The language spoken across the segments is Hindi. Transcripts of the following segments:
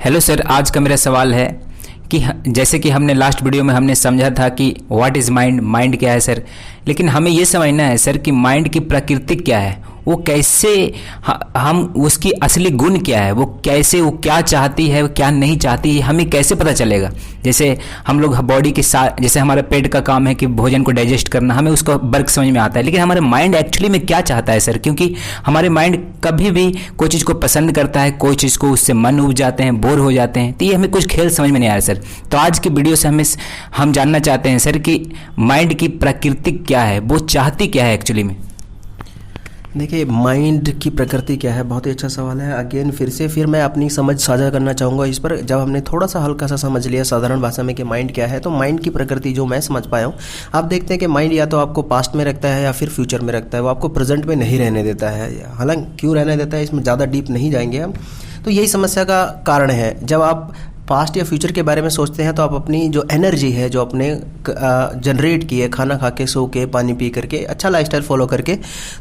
हेलो सर, आज का मेरा सवाल है कि जैसे कि हमने लास्ट वीडियो में हमने समझा था कि व्हाट इज़ माइंड, माइंड क्या है सर। लेकिन हमें ये समझना है सर कि माइंड की प्रकृति क्या है, वो कैसे हम उसकी असली गुण क्या है, वो कैसे, वो क्या चाहती है, वो क्या नहीं चाहती है, हमें कैसे पता चलेगा। जैसे हम लोग बॉडी के साथ, जैसे हमारे पेट का काम है कि भोजन को डाइजेस्ट करना, हमें उसका वर्क समझ में आता है, लेकिन हमारे माइंड एक्चुअली में क्या चाहता है सर। क्योंकि हमारे माइंड कभी भी कोई चीज़ को पसंद करता है, कोई चीज़ को उससे मन उब जाते हैं, बोर हो जाते हैं। तो ये हमें कुछ खेल समझ में नहीं आ रहा सर। तो आज की वीडियो से हम जानना चाहते हैं सर कि माइंड की प्रकृति क्या है, वो चाहती क्या है एक्चुअली में। देखिए, माइंड की प्रकृति क्या है, बहुत ही अच्छा सवाल है। अगेन फिर मैं अपनी समझ साझा करना चाहूँगा इस पर। जब हमने थोड़ा सा हल्का सा समझ लिया साधारण भाषा में कि माइंड क्या है, तो माइंड की प्रकृति जो मैं समझ पाया हूँ, आप देखते हैं कि माइंड या तो आपको पास्ट में रखता है या फिर फ्यूचर में रखता है, वो आपको प्रेजेंट में नहीं रहने देता है। हालांकि क्यों रहने देता है, इसमें ज़्यादा डीप नहीं जाएंगे हम। तो यही समस्या का कारण है। जब आप पास्ट या फ्यूचर के बारे में सोचते हैं तो आप अपनी जो एनर्जी है, जो अपने जनरेट की है खाना खा के, सो के, पानी पी करके, अच्छा लाइफस्टाइल फॉलो करके,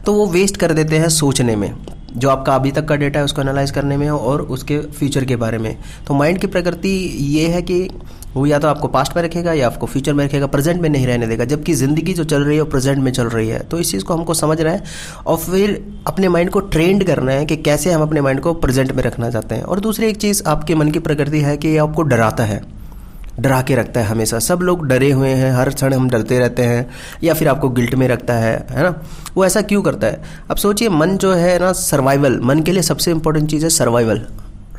तो वो वेस्ट कर देते हैं सोचने में, जो आपका अभी तक का डेटा है उसको एनालाइज करने में और उसके फ्यूचर के बारे में। तो माइंड की प्रकृति ये है कि वो या तो आपको पास्ट में रखेगा या आपको फ्यूचर में रखेगा, प्रेजेंट में नहीं रहने देगा। जबकि ज़िंदगी जो चल रही है वो प्रेजेंट में चल रही है। तो इस चीज़ को हमको समझना है और फिर अपने माइंड को ट्रेंड करना है कि कैसे हम अपने माइंड को प्रेजेंट में रखना चाहते हैं। और दूसरी एक चीज़ आपके मन की प्रकृति है कि ये आपको डराता है, डरा के रखता है हमेशा। सब लोग डरे हुए हैं, हर क्षण हम डरते रहते हैं, या फिर आपको गिल्ट में रखता है ना। वो ऐसा क्यों करता है? अब सोचिए, मन जो है ना, सर्वाइवल, मन के लिए सबसे इंपॉर्टेंट चीज़ है सर्वाइवल,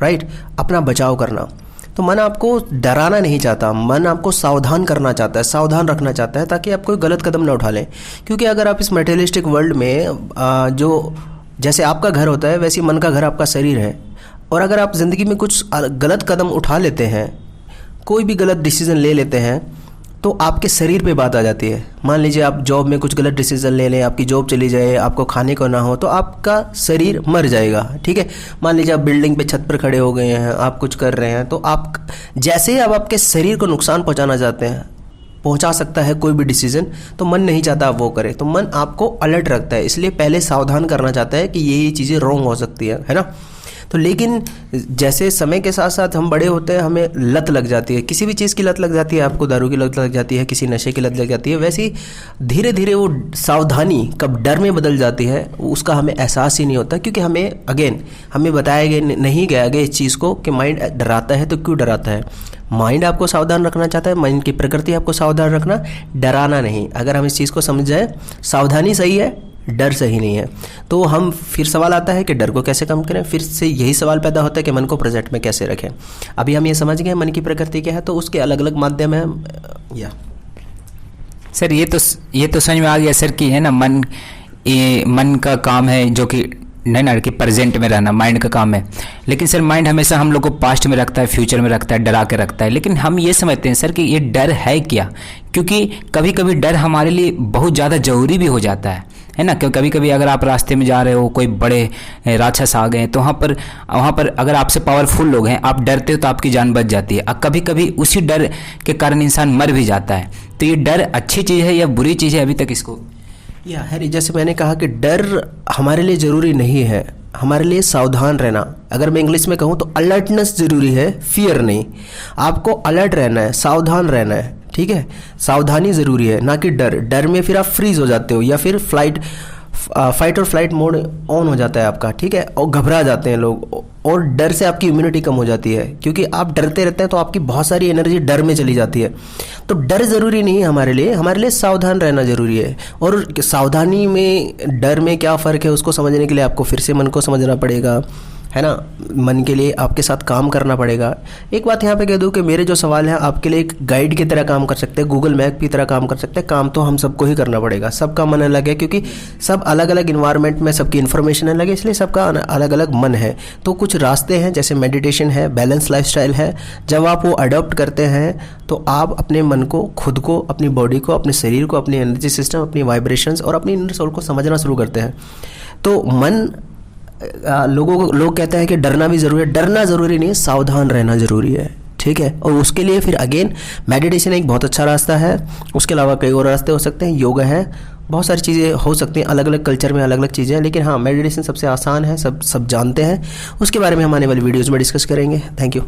राइट, अपना बचाव करना। तो मन आपको डराना नहीं चाहता, मन आपको सावधान करना चाहता है, सावधान रखना चाहता है, ताकि आप कोई गलत कदम ना उठा लें। क्योंकि अगर आप इस मटेरियलिस्टिक वर्ल्ड में जो जैसे आपका घर होता है, वैसे मन का घर आपका शरीर है। और अगर आप ज़िंदगी में कुछ गलत कदम उठा लेते हैं, कोई भी गलत डिसीज़न ले लेते हैं, तो आपके शरीर पे बात आ जाती है। मान लीजिए आप जॉब में कुछ गलत डिसीजन ले लें, आपकी जॉब चली जाए, आपको खाने को ना हो, तो आपका शरीर मर जाएगा। ठीक है, मान लीजिए आप बिल्डिंग पे छत पर खड़े हो गए हैं, आप कुछ कर रहे हैं, तो आप जैसे ही आप आपके शरीर को नुकसान पहुंचाना चाहते हैं, पहुंचा सकता है कोई भी डिसीजन, तो मन नहीं चाहता आप वो करें। तो मन आपको अलर्ट रखता है, इसलिए पहले सावधान करना चाहता है कि ये चीज़ें रॉन्ग हो सकती है ना। तो लेकिन जैसे समय के साथ साथ हम बड़े होते हैं, हमें लत लग जाती है, किसी भी चीज़ की लत लग जाती है, आपको दारू की लत लग जाती है, किसी नशे की लत लग जाती है, वैसे ही धीरे धीरे वो सावधानी कब डर में बदल जाती है, उसका हमें एहसास ही नहीं होता। क्योंकि हमें बताया गया नहीं गया इस चीज़ को कि माइंड डराता है। तो क्यों डराता है? माइंड आपको सावधान रखना चाहता है, माइंड की प्रकृति आपको सावधान रखना, डराना नहीं। अगर हम इस चीज़ को समझ जाए, सावधानी सही है, डर सही नहीं है। तो हम फिर सवाल आता है कि डर को कैसे कम करें। फिर से यही सवाल पैदा होता है कि मन को प्रेजेंट में कैसे रखें। अभी हम ये समझ गए मन की प्रकृति क्या है, तो उसके अलग अलग माध्यम हैं। या सर ये तो समझ में आ गया सर कि है ना, मन का काम है जो कि नहीं ना, कि प्रेजेंट में रहना माइंड का काम है। लेकिन सर माइंड हमेशा हम लोग को पास्ट में रखता है, फ्यूचर में रखता है, डरा के रखता है। लेकिन हम ये समझते हैं सर कि ये डर है क्या। क्योंकि कभी कभी डर हमारे लिए बहुत ज़्यादा ज़रूरी भी हो जाता है ना। कभी कभी अगर आप रास्ते में जा रहे हो, कोई बड़े राक्षस आ गए, तो वहाँ पर अगर आपसे पावरफुल लोग हैं, आप डरते हो तो आपकी जान बच जाती है। कभी कभी उसी डर के कारण इंसान मर भी जाता है। तो ये डर अच्छी चीज़ है या बुरी चीज़ है, अभी तक इसको हैरी, जैसे मैंने कहा कि डर हमारे लिए ज़रूरी नहीं है, हमारे लिए सावधान रहना। अगर मैं इंग्लिश में कहूँ तो अलर्टनेस ज़रूरी है, फियर नहीं। आपको अलर्ट रहना है, सावधान रहना है, ठीक है। सावधानी ज़रूरी है, ना कि डर। डर में फिर आप फ्रीज हो जाते हो, या फिर फाइट और फ्लाइट मोड ऑन हो जाता है आपका, ठीक है, और घबरा जाते हैं लोग। और डर से आपकी इम्यूनिटी कम हो जाती है, क्योंकि आप डरते रहते हैं तो आपकी बहुत सारी एनर्जी डर में चली जाती है। तो डर ज़रूरी नहीं है हमारे लिए सावधान रहना ज़रूरी है। और सावधानी में डर में क्या फ़र्क है, उसको समझने के लिए आपको फिर से मन को समझना पड़ेगा, है ना। मन के लिए आपके साथ काम करना पड़ेगा। एक बात यहाँ पे कह दूँ कि मेरे जो सवाल हैं आपके लिए एक गाइड की तरह काम कर सकते हैं, गूगल मैप की तरह काम कर सकते हैं। काम तो हम सबको ही करना पड़ेगा, सबका मन अलग है, क्योंकि सब अलग अलग इन्वायरमेंट में सबकी इन्फॉर्मेशन अलग है, इसलिए सबका अलग अलग मन है। तो कुछ रास्ते हैं, जैसे मेडिटेशन है, बैलेंस लाइफस्टाइल है। जब आप वो अडॉप्ट करते हैं तो आप अपने मन को, खुद को, अपनी बॉडी को, अपने शरीर को, अपनी एनर्जी सिस्टम, अपनी वाइब्रेशंस और अपनी इनर सोल को समझना शुरू करते हैं। तो लोग कहते हैं कि डरना भी ज़रूरी है। डरना ज़रूरी नहीं है, सावधान रहना ज़रूरी है, ठीक है। और उसके लिए फिर अगेन मेडिटेशन एक बहुत अच्छा रास्ता है। उसके अलावा कई और रास्ते हो सकते हैं, योगा है, बहुत सारी चीज़ें हो सकती हैं, अलग अलग कल्चर में अलग अलग चीज़ें हैं। लेकिन हाँ, मेडिटेशन सबसे आसान है, सब जानते हैं। उसके बारे में हम आने वाली वीडियोज़ में डिस्कस करेंगे। Thank you.